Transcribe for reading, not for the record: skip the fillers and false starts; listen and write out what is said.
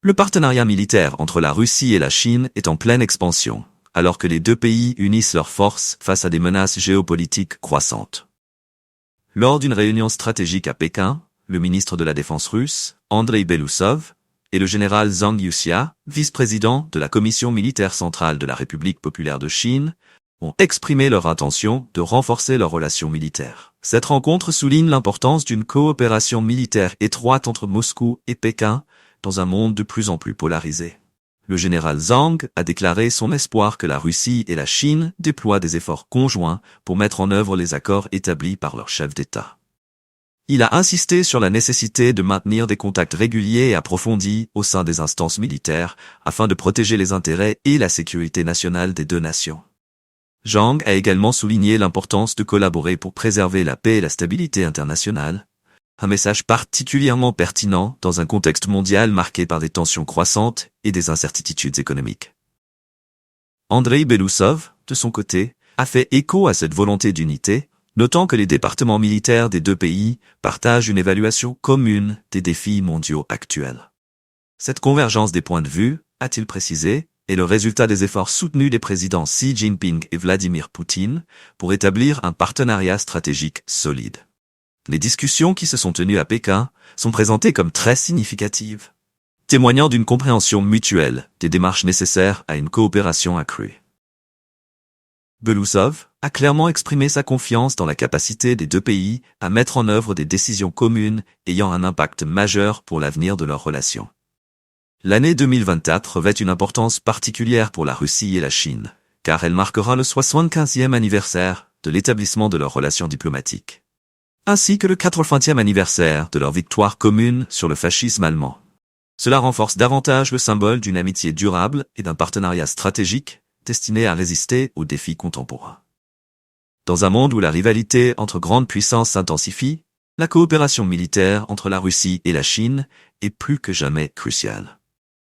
Le partenariat militaire entre la Russie et la Chine est en pleine expansion, alors que les deux pays unissent leurs forces face à des menaces géopolitiques croissantes. Lors d'une réunion stratégique à Pékin, le ministre de la Défense russe, Andrei Belousov, et le général Zhang Youxia, vice-président de la Commission militaire centrale de la République populaire de Chine, ont exprimé leur intention de renforcer leurs relations militaires. Cette rencontre souligne l'importance d'une coopération militaire étroite entre Moscou et Pékin dans un monde de plus en plus polarisé. Le général Zhang a déclaré son espoir que la Russie et la Chine déploient des efforts conjoints pour mettre en œuvre les accords établis par leurs chefs d'État. Il a insisté sur la nécessité de maintenir des contacts réguliers et approfondis au sein des instances militaires afin de protéger les intérêts et la sécurité nationale des deux nations. Zhang a également souligné l'importance de collaborer pour préserver la paix et la stabilité internationale, un message particulièrement pertinent dans un contexte mondial marqué par des tensions croissantes et des incertitudes économiques. Andrei Belousov, de son côté, a fait écho à cette volonté d'unité, notant que les départements militaires des deux pays partagent une évaluation commune des défis mondiaux actuels. Cette convergence des points de vue, a-t-il précisé, est le résultat des efforts soutenus des présidents Xi Jinping et Vladimir Poutine pour établir un partenariat stratégique solide. Les discussions qui se sont tenues à Pékin sont présentées comme très significatives, témoignant d'une compréhension mutuelle des démarches nécessaires à une coopération accrue. Belousov a clairement exprimé sa confiance dans la capacité des deux pays à mettre en œuvre des décisions communes ayant un impact majeur pour l'avenir de leurs relations. L'année 2024 revêt une importance particulière pour la Russie et la Chine, car elle marquera le 75e anniversaire de l'établissement de leurs relations diplomatiques, ainsi que le 80e anniversaire de leur victoire commune sur le fascisme allemand. Cela renforce davantage le symbole d'une amitié durable et d'un partenariat stratégique destiné à résister aux défis contemporains. Dans un monde où la rivalité entre grandes puissances s'intensifie, la coopération militaire entre la Russie et la Chine est plus que jamais cruciale.